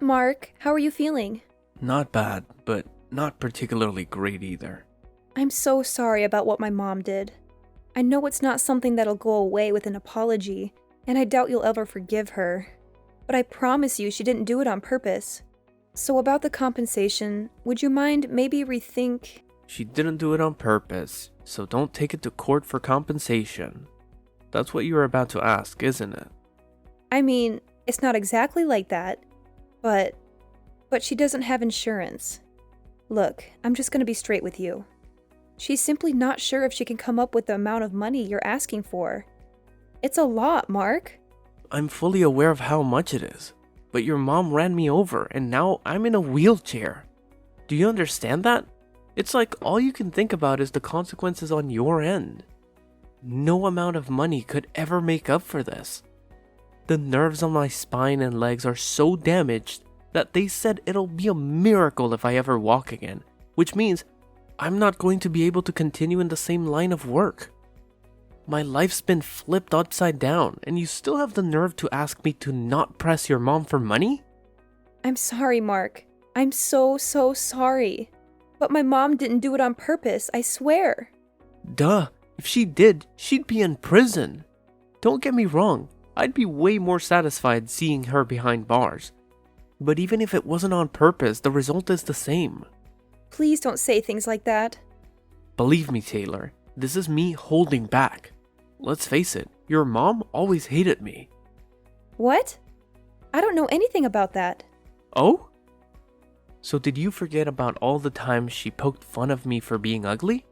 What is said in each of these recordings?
Mark, how are you feeling? Not bad, but not particularly great either. I'm so sorry about what my mom did. I know it's not something that'll go away with an apology, and I doubt you'll ever forgive her. But I promise you she didn't do it on purpose. So about the compensation, would you mind maybe rethink? She didn't do it on purpose, so don't take it to court for compensation. That's what you were about to ask, isn't it? I mean, it's not exactly like that, but she doesn't have insurance. Look, I'm just gonna be straight with you. She's simply not sure if she can come up with the amount of money you're asking for. It's a lot, Mark. I'm fully aware of how much it is, but your mom ran me over and now I'm in a wheelchair. Do you understand that? It's like all you can think about is the consequences on your end. No amount of money could ever make up for this. The nerves on my spine and legs are so damaged that they said it'll be a miracle if I ever walk again, which means I'm not going to be able to continue in the same line of work. My life's been flipped upside down, and you still have the nerve to ask me to not press your mom for money? I'm sorry, Mark. I'm so sorry. But my mom didn't do it on purpose, I swear. Duh, if she did, she'd be in prison. Don't get me wrong, I'd be way more satisfied seeing her behind bars. But even if it wasn't on purpose, the result is the same. Please don't say things like that. Believe me, Taylor, this is me holding back. Let's face it, your mom always hated me. What? I don't know anything about that. Oh? So did you forget about all the times she poked fun of me for being ugly?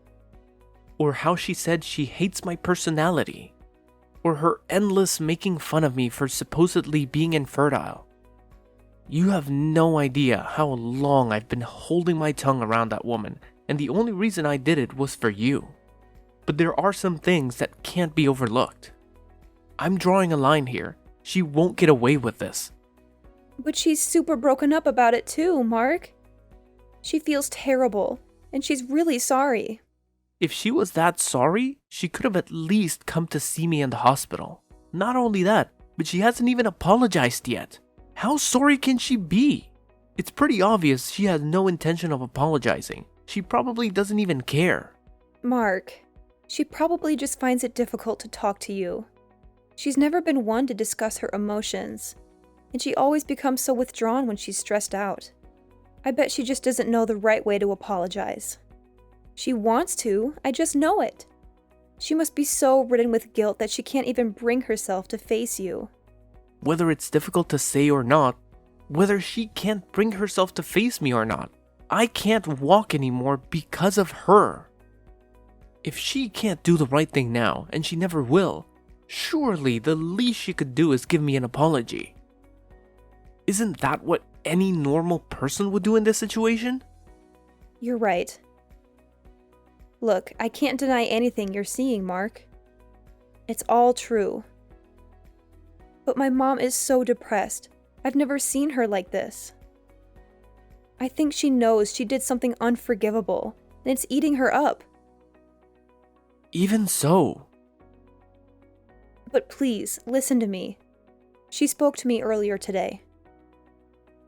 Or how she said she hates my personality? Or her endless making fun of me for supposedly being infertile? You have no idea how long I've been holding my tongue around that woman, and the only reason I did it was for you. But there are some things that can't be overlooked. I'm drawing a line here. She won't get away with this. But she's super broken up about it too, Mark. She feels terrible, and she's really sorry. If she was that sorry, she could have at least come to see me in the hospital. Not only that, but she hasn't even apologized yet. How sorry can she be? It's pretty obvious she has no intention of apologizing. She probably doesn't even care. Mark, she probably just finds it difficult to talk to you. She's never been one to discuss her emotions, and she always becomes so withdrawn when she's stressed out. I bet she just doesn't know the right way to apologize. She wants to, I just know it. She must be so ridden with guilt that she can't even bring herself to face you. Whether it's difficult to say or not, whether she can't bring herself to face me or not, I can't walk anymore because of her. If she can't do the right thing now, and she never will, surely the least she could do is give me an apology. Isn't that what any normal person would do in this situation? You're right. Look, I can't deny anything you're seeing, Mark. It's all true. But my mom is so depressed. I've never seen her like this. I think she knows she did something unforgivable, and it's eating her up. Even so. But please, listen to me. She spoke to me earlier today.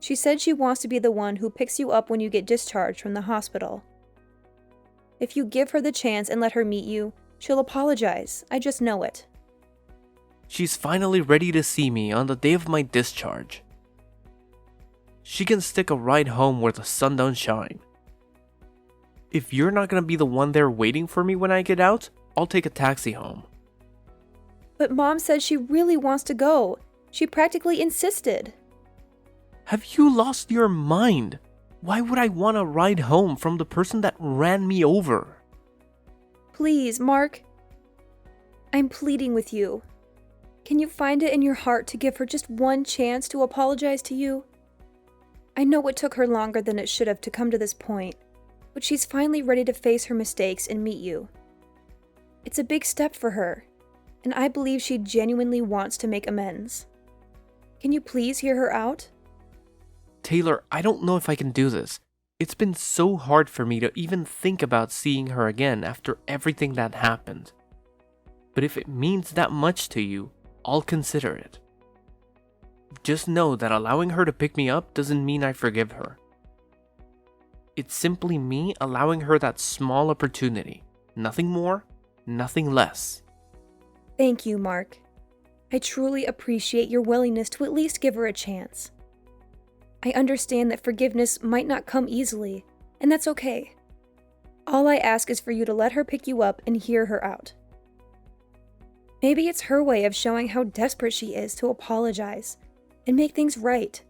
She said she wants to be the one who picks you up when you get discharged from the hospital. If you give her the chance and let her meet you, she'll apologize. I just know it. She's finally ready to see me on the day of my discharge. She can stick a ride home where the sun don't shine. If you're not gonna be the one there waiting for me when I get out, I'll take a taxi home. But Mom says she really wants to go. She practically insisted. Have you lost your mind? Why would I want to ride home from the person that ran me over? Please, Mark. I'm pleading with you. Can you find it in your heart to give her just one chance to apologize to you? I know it took her longer than it should have to come to this point, but she's finally ready to face her mistakes and meet you. It's a big step for her, and I believe she genuinely wants to make amends. Can you please hear her out? Taylor, I don't know if I can do this. It's been so hard for me to even think about seeing her again after everything that happened. But if it means that much to you, I'll consider it. Just know that allowing her to pick me up doesn't mean I forgive her. It's simply me allowing her that small opportunity. Nothing more, nothing less. Thank you, Mark. I truly appreciate your willingness to at least give her a chance. I understand that forgiveness might not come easily, and that's okay. All I ask is for you to let her pick you up and hear her out. Maybe it's her way of showing how desperate she is to apologize and make things right.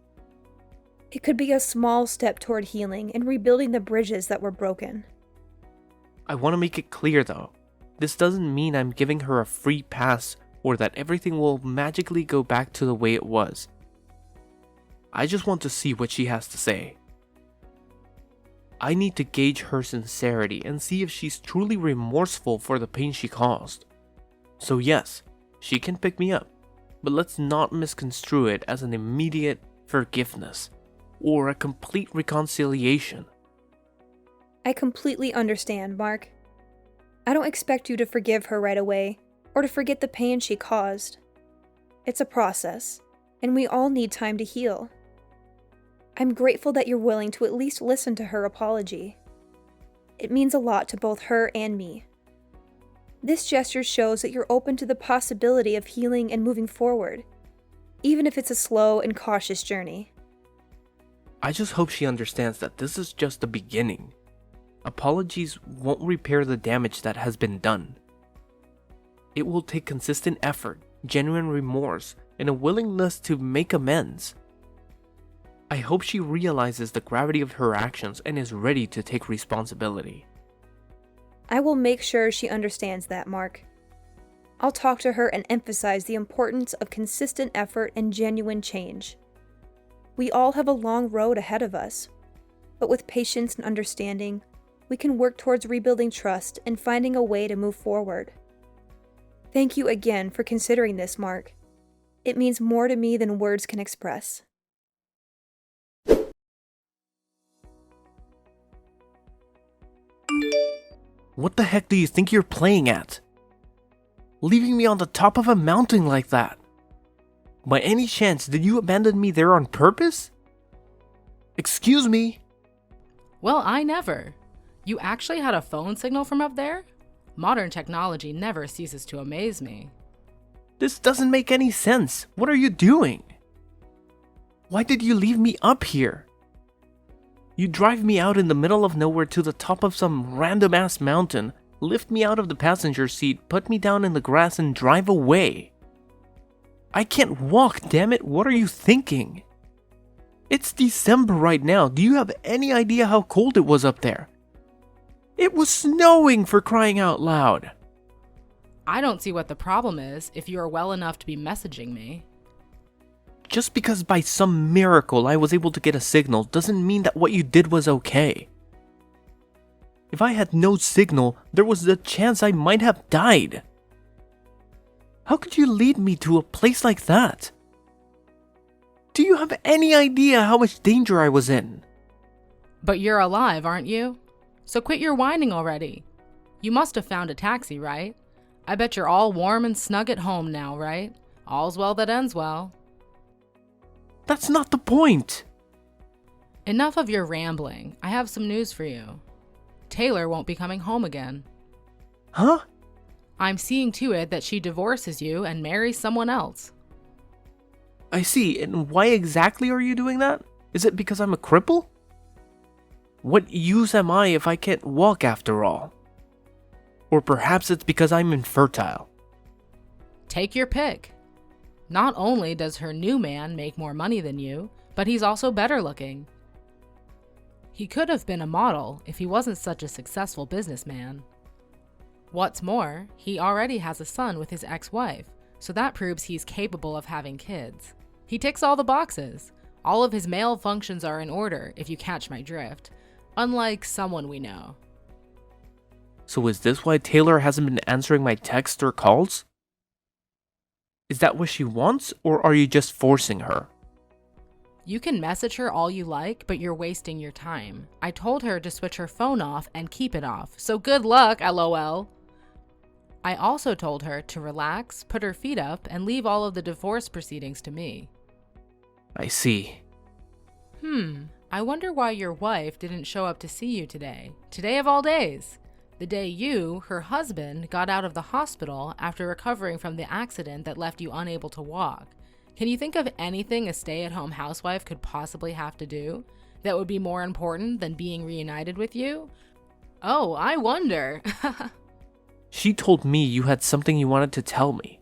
It could be a small step toward healing and rebuilding the bridges that were broken. I want to make it clear though, this doesn't mean I'm giving her a free pass or that everything will magically go back to the way it was. I just want to see what she has to say. I need to gauge her sincerity and see if she's truly remorseful for the pain she caused. So yes, she can pick me up, but let's not misconstrue it as an immediate forgiveness or a complete reconciliation. I completely understand, Mark. I don't expect you to forgive her right away or to forget the pain she caused. It's a process, and we all need time to heal. I'm grateful that you're willing to at least listen to her apology. It means a lot to both her and me. This gesture shows that you're open to the possibility of healing and moving forward, even if it's a slow and cautious journey. I just hope she understands that this is just the beginning. Apologies won't repair the damage that has been done. It will take consistent effort, genuine remorse, and a willingness to make amends. I hope she realizes the gravity of her actions and is ready to take responsibility. I will make sure she understands that, Mark. I'll talk to her and emphasize the importance of consistent effort and genuine change. We all have a long road ahead of us, but with patience and understanding, we can work towards rebuilding trust and finding a way to move forward. Thank you again for considering this, Mark. It means more to me than words can express. What the heck do you think you're playing at? Leaving me on the top of a mountain like that? By any chance, did you abandon me there on purpose? Excuse me? Well, I never. You actually had a phone signal from up there? Modern technology never ceases to amaze me. This doesn't make any sense. What are you doing? Why did you leave me up here? You drive me out in the middle of nowhere to the top of some random ass mountain, lift me out of the passenger seat, put me down in the grass, and drive away. I can't walk, damn it. What are you thinking? It's December right now. Do you have any idea how cold it was up there? It was snowing, for crying out loud. I don't see what the problem is if you are well enough to be messaging me. Just because by some miracle I was able to get a signal doesn't mean that what you did was okay. If I had no signal, there was a chance I might have died. How could you lead me to a place like that? Do you have any idea how much danger I was in? But you're alive, aren't you? So quit your whining already. You must have found a taxi, right? I bet you're all warm and snug at home now, right? All's well that ends well. That's not the point. Enough of your rambling. I have some news for you. Taylor won't be coming home again. Huh? I'm seeing to it that she divorces you and marries someone else. I see, and why exactly are you doing that? Is it because I'm a cripple? What use am I if I can't walk after all? Or perhaps it's because I'm infertile. Take your pick. Not only does her new man make more money than you, but he's also better looking. He could have been a model if he wasn't such a successful businessman. What's more, he already has a son with his ex-wife, so that proves he's capable of having kids. He ticks all the boxes. All of his male functions are in order, if you catch my drift, unlike someone we know. So is this why Taylor hasn't been answering my texts or calls? Is that what she wants, or are you just forcing her? You can message her all you like, but you're wasting your time. I told her to switch her phone off and keep it off, so good luck, LOL. I also told her to relax, put her feet up, and leave all of the divorce proceedings to me. I see. I wonder why your wife didn't show up to see you today. Today of all days. The day you, her husband, got out of the hospital after recovering from the accident that left you unable to walk. Can you think of anything a stay-at-home housewife could possibly have to do that would be more important than being reunited with you? Oh, I wonder. She told me you had something you wanted to tell me.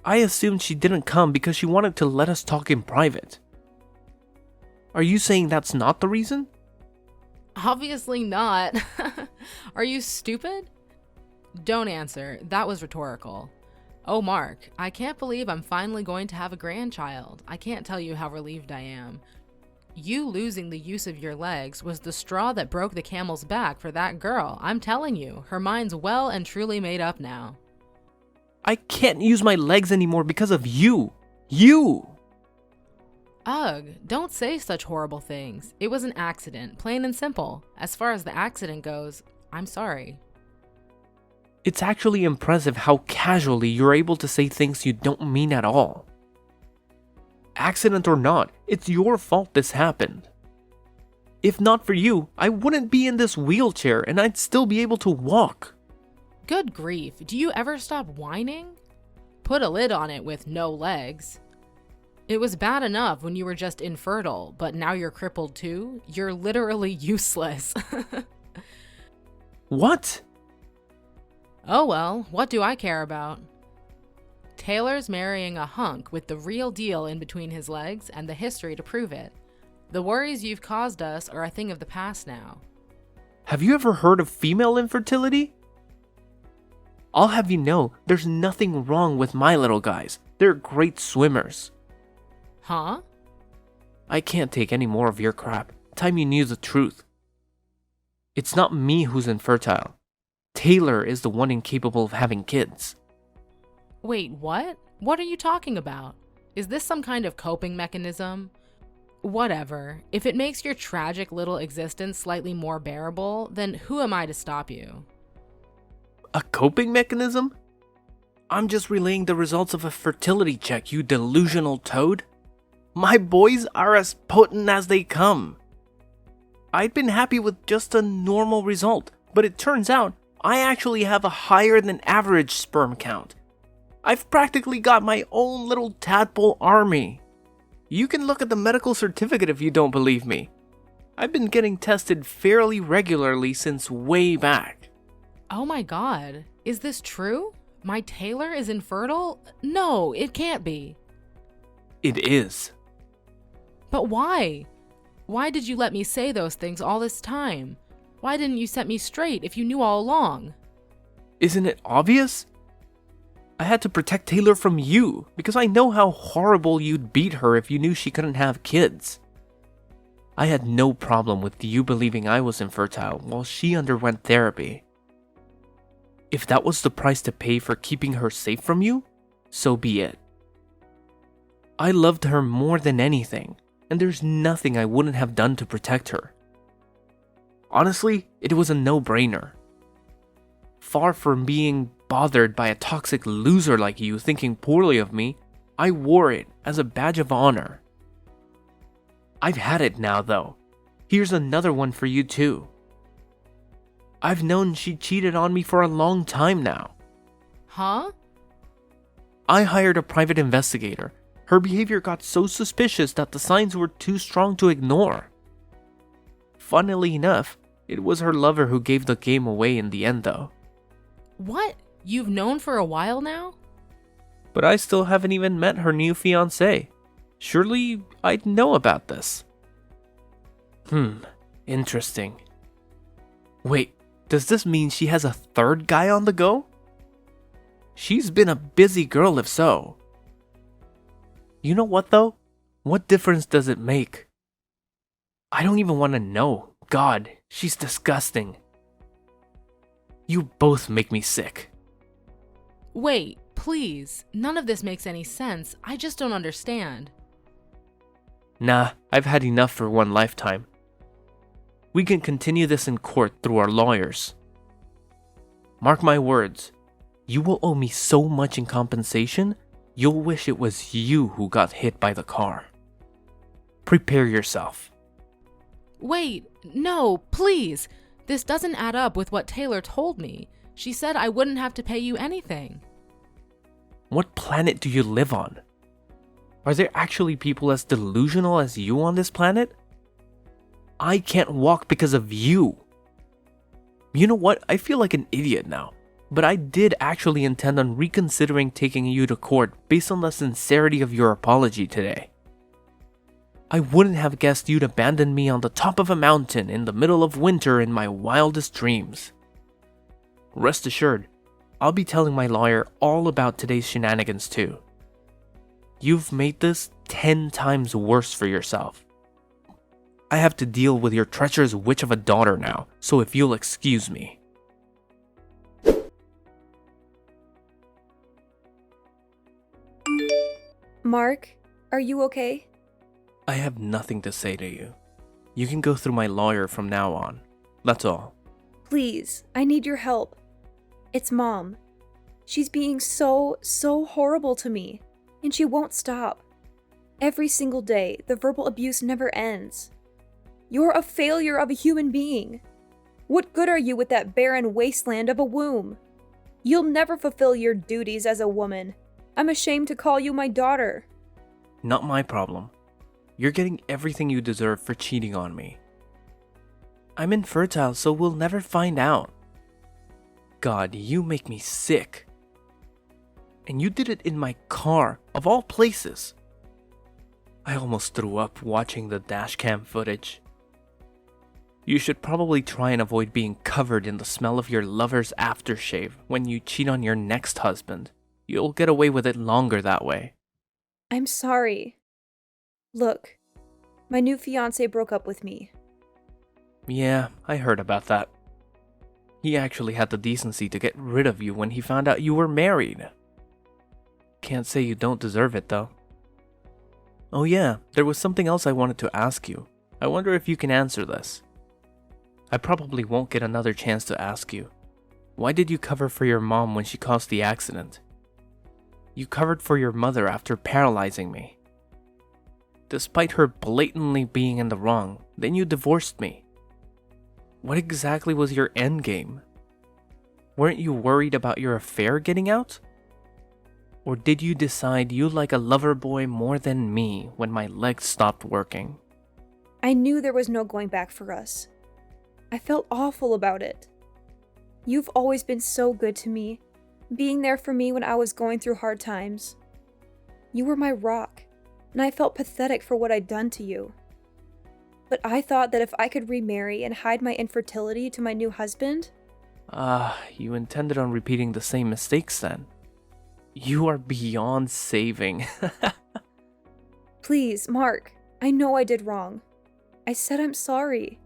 I assumed she didn't come because she wanted to let us talk in private. Are you saying that's not the reason? Obviously not. Are you stupid? Don't answer. That was rhetorical. Oh, Mark, I can't believe I'm finally going to have a grandchild. I can't tell you how relieved I am. You losing the use of your legs was the straw that broke the camel's back for that girl. I'm telling you, her mind's well and truly made up now. I can't use my legs anymore because of you. You! Ugh, don't say such horrible things. It was an accident, plain and simple. As far as the accident goes, I'm sorry. It's actually impressive how casually you're able to say things you don't mean at all. Accident or not, it's your fault this happened. If not for you, I wouldn't be in this wheelchair and I'd still be able to walk. Good grief, do you ever stop whining? Put a lid on it with no legs. It was bad enough when you were just infertile, but now you're crippled too? You're literally useless. What? Oh well, what do I care about? Taylor's marrying a hunk with the real deal in between his legs and the history to prove it. The worries you've caused us are a thing of the past now. Have you ever heard of female infertility? I'll have you know, there's nothing wrong with my little guys. They're great swimmers. Huh? I can't take any more of your crap. Time you knew the truth. It's not me who's infertile. Taylor is the one incapable of having kids. Wait, what? What are you talking about? Is this some kind of coping mechanism? Whatever. If it makes your tragic little existence slightly more bearable, then who am I to stop you? A coping mechanism? I'm just relaying the results of a fertility check, you delusional toad. My boys are as potent as they come. I'd been happy with just a normal result, but it turns out I actually have a higher than average sperm count. I've practically got my own little tadpole army. You can look at the medical certificate if you don't believe me. I've been getting tested fairly regularly since way back. Oh my god, is this true? My Taylor is infertile? No, it can't be. It is. But why? Why did you let me say those things all this time? Why didn't you set me straight if you knew all along? Isn't it obvious? I had to protect Taylor from you because I know how horrible you'd beat her if you knew she couldn't have kids. I had no problem with you believing I was infertile while she underwent therapy. If that was the price to pay for keeping her safe from you, so be it. I loved her more than anything, and there's nothing I wouldn't have done to protect her. Honestly, it was a no-brainer. Far from being bothered by a toxic loser like you thinking poorly of me, I wore it as a badge of honor. I've had it now, though. Here's another one for you, too. I've known she cheated on me for a long time now. Huh? I hired a private investigator. Her behavior got so suspicious that the signs were too strong to ignore. Funnily enough, it was her lover who gave the game away in the end, though. What? You've known for a while now? But I still haven't even met her new fiancé. Surely I'd know about this. Interesting. Wait, does this mean she has a third guy on the go? She's been a busy girl if so. You know what though? What difference does it make? I don't even want to know. God, she's disgusting. You both make me sick. Wait, please. None of this makes any sense. I just don't understand. Nah, I've had enough for one lifetime. We can continue this in court through our lawyers. Mark my words, you will owe me so much in compensation you'll wish it was you who got hit by the car. Prepare yourself. Wait, no, please. This doesn't add up with what Taylor told me. She said I wouldn't have to pay you anything. What planet do you live on? Are there actually people as delusional as you on this planet? I can't walk because of you. You know what? I feel like an idiot now. But I did actually intend on reconsidering taking you to court based on the sincerity of your apology today. I wouldn't have guessed you'd abandon me on the top of a mountain in the middle of winter in my wildest dreams. Rest assured, I'll be telling my lawyer all about today's shenanigans too. You've made this 10 times worse for yourself. I have to deal with your treacherous witch of a daughter now, so if you'll excuse me. Mark, are you okay? I have nothing to say to you. You can go through my lawyer from now on. That's all. Please, I need your help. It's Mom. She's being so horrible to me, and she won't stop. Every single day, the verbal abuse never ends. You're a failure of a human being. What good are you with that barren wasteland of a womb? You'll never fulfill your duties as a woman. I'm ashamed to call you my daughter. Not my problem. You're getting everything you deserve for cheating on me. I'm infertile, so we'll never find out. God, you make me sick. And you did it in my car, of all places. I almost threw up watching the dashcam footage. You should probably try and avoid being covered in the smell of your lover's aftershave when you cheat on your next husband. You'll get away with it longer that way. I'm sorry. Look, my new fiancé broke up with me. Yeah, I heard about that. He actually had the decency to get rid of you when he found out you were married. Can't say you don't deserve it, though. Oh yeah, there was something else I wanted to ask you. I wonder if you can answer this. I probably won't get another chance to ask you. Why did you cover for your mom when she caused the accident? You covered for your mother after paralyzing me. Despite her blatantly being in the wrong, then you divorced me. What exactly was your endgame? Weren't you worried about your affair getting out? Or did you decide you like a lover boy more than me when my legs stopped working? I knew there was no going back for us. I felt awful about it. You've always been so good to me, being there for me when I was going through hard times. You were my rock, and I felt pathetic for what I'd done to you. But I thought that if I could remarry and hide my infertility to my new husband... You intended on repeating the same mistakes then. You are beyond saving. Please, Mark, I know I did wrong. I said I'm sorry.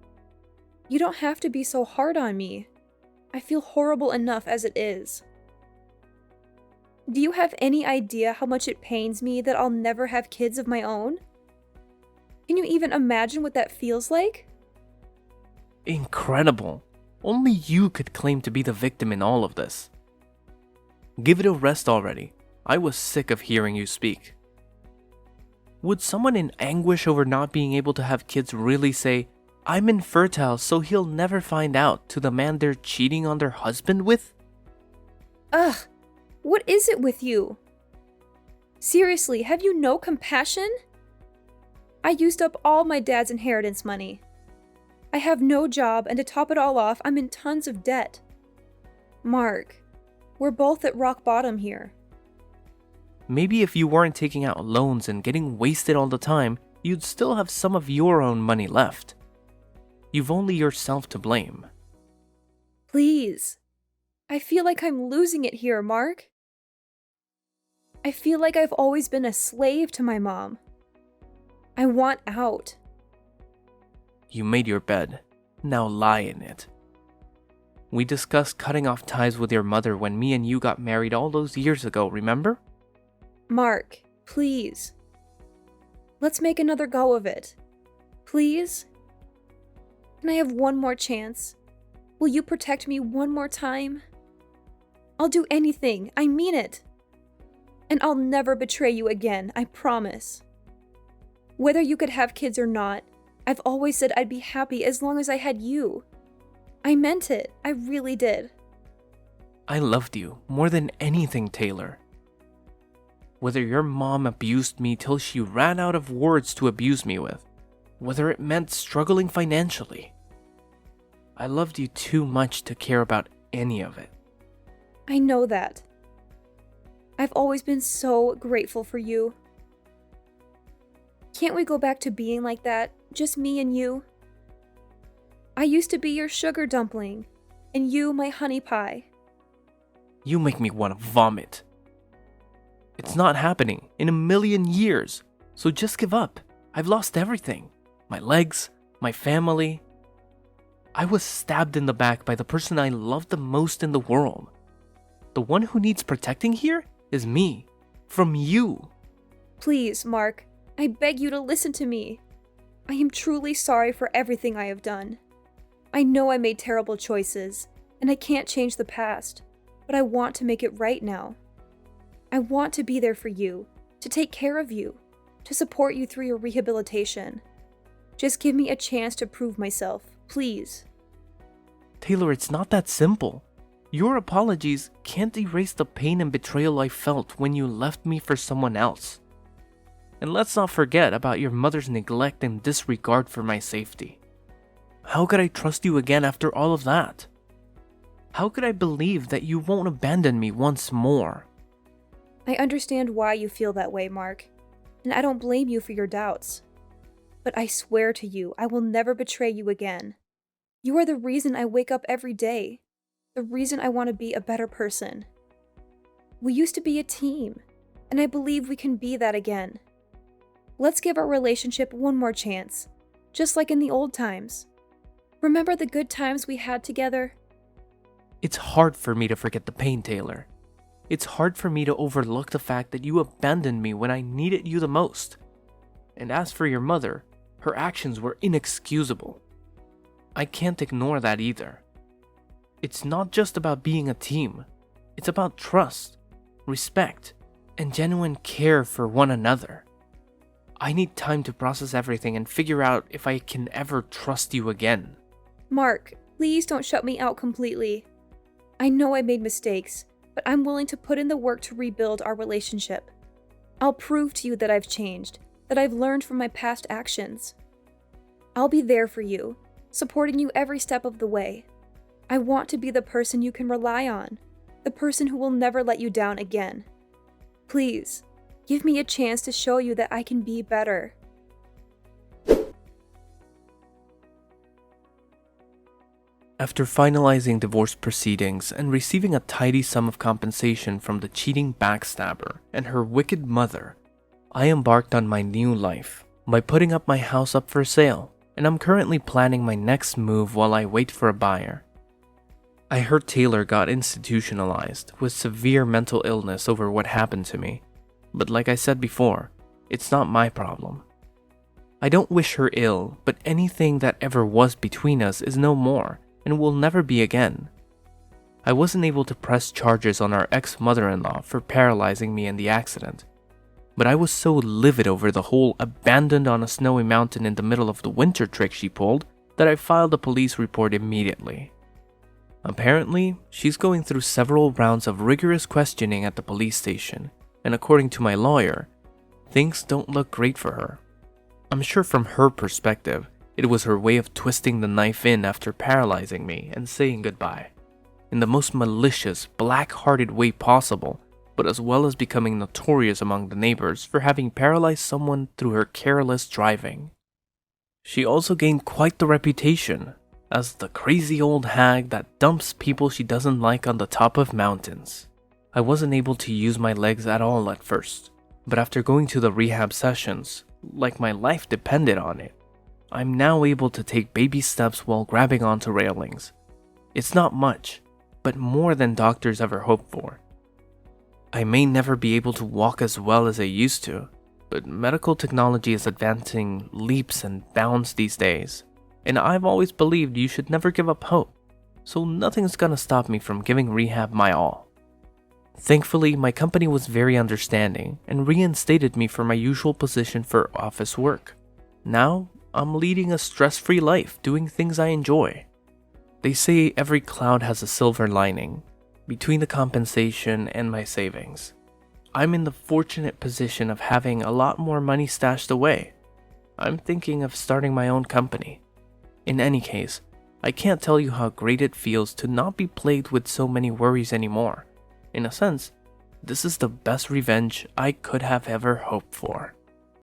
You don't have to be so hard on me. I feel horrible enough as it is. Do you have any idea how much it pains me that I'll never have kids of my own? Can you even imagine what that feels like? Incredible. Only you could claim to be the victim in all of this. Give it a rest already. I was sick of hearing you speak. Would someone in anguish over not being able to have kids really say, "I'm infertile, so he'll never find out," to the man they're cheating on their husband with? Ugh, what is it with you? Seriously, have you no compassion? I used up all my dad's inheritance money. I have no job, and to top it all off, I'm in tons of debt. Mark, we're both at rock bottom here. Maybe if you weren't taking out loans and getting wasted all the time, you'd still have some of your own money left. You've only yourself to blame. Please. I feel like I'm losing it here, Mark. I feel like I've always been a slave to my mom. I want out. You made your bed. Now lie in it. We discussed cutting off ties with your mother when me and you got married all those years ago, remember? Mark, please. Let's make another go of it. Please? Can I have one more chance? Will you protect me one more time? I'll do anything. I mean it. And I'll never betray you again, I promise. Whether you could have kids or not, I've always said I'd be happy as long as I had you. I meant it, I really did. I loved you more than anything, Taylor. Whether your mom abused me till she ran out of words to abuse me with, whether it meant struggling financially, I loved you too much to care about any of it. I know that. I've always been so grateful for you. Can't we go back to being like that, just me and you? I used to be your sugar dumpling, and you my honey pie. You make me want to vomit. It's not happening in a million years, so just give up. I've lost everything. My legs, my family. I was stabbed in the back by the person I loved the most in the world. The one who needs protecting here is me, from you. Please, Mark, I beg you to listen to me. I am truly sorry for everything I have done. I know I made terrible choices, and I can't change the past, but I want to make it right now. I want to be there for you, to take care of you, to support you through your rehabilitation. Just give me a chance to prove myself, please. Taylor, it's not that simple. Your apologies can't erase the pain and betrayal I felt when you left me for someone else. And let's not forget about your mother's neglect and disregard for my safety. How could I trust you again after all of that? How could I believe that you won't abandon me once more? I understand why you feel that way, Mark, and I don't blame you for your doubts. But I swear to you, I will never betray you again. You are the reason I wake up every day, the reason I want to be a better person. We used to be a team, and I believe we can be that again. Let's give our relationship one more chance, just like in the old times. Remember the good times we had together? It's hard for me to forget the pain, Taylor. It's hard for me to overlook the fact that you abandoned me when I needed you the most. And as for your mother, her actions were inexcusable. I can't ignore that either. It's not just about being a team. It's about trust, respect, and genuine care for one another. I need time to process everything and figure out if I can ever trust you again. Mark, please don't shut me out completely. I know I made mistakes, but I'm willing to put in the work to rebuild our relationship. I'll prove to you that I've changed, that I've learned from my past actions. I'll be there for you, supporting you every step of the way. I want to be the person you can rely on, the person who will never let you down again. Please, give me a chance to show you that I can be better. After finalizing divorce proceedings and receiving a tidy sum of compensation from the cheating backstabber and her wicked mother, I embarked on my new life by putting up my house up for sale, and I'm currently planning my next move while I wait for a buyer. I heard Taylor got institutionalized with severe mental illness over what happened to me, but like I said before, it's not my problem. I don't wish her ill, but anything that ever was between us is no more and will never be again. I wasn't able to press charges on our ex-mother-in-law for paralyzing me in the accident, but I was so livid over the whole abandoned on a snowy mountain in the middle of the winter trick she pulled that I filed a police report immediately. Apparently, she's going through several rounds of rigorous questioning at the police station, and according to my lawyer, things don't look great for her. I'm sure from her perspective, it was her way of twisting the knife in after paralyzing me and saying goodbye, in the most malicious, black-hearted way possible, but as well as becoming notorious among the neighbors for having paralyzed someone through her careless driving. She also gained quite the reputation as the crazy old hag that dumps people she doesn't like on the top of mountains. I wasn't able to use my legs at all at first, but after going to the rehab sessions, like my life depended on it, I'm now able to take baby steps while grabbing onto railings. It's not much, but more than doctors ever hoped for. I may never be able to walk as well as I used to, but medical technology is advancing leaps and bounds these days, and I've always believed you should never give up hope, so nothing's gonna stop me from giving rehab my all. Thankfully, my company was very understanding and reinstated me for my usual position for office work. Now, I'm leading a stress-free life, doing things I enjoy. They say every cloud has a silver lining, between the compensation and my savings. I'm in the fortunate position of having a lot more money stashed away. I'm thinking of starting my own company. In any case, I can't tell you how great it feels to not be plagued with so many worries anymore. In a sense, this is the best revenge I could have ever hoped for.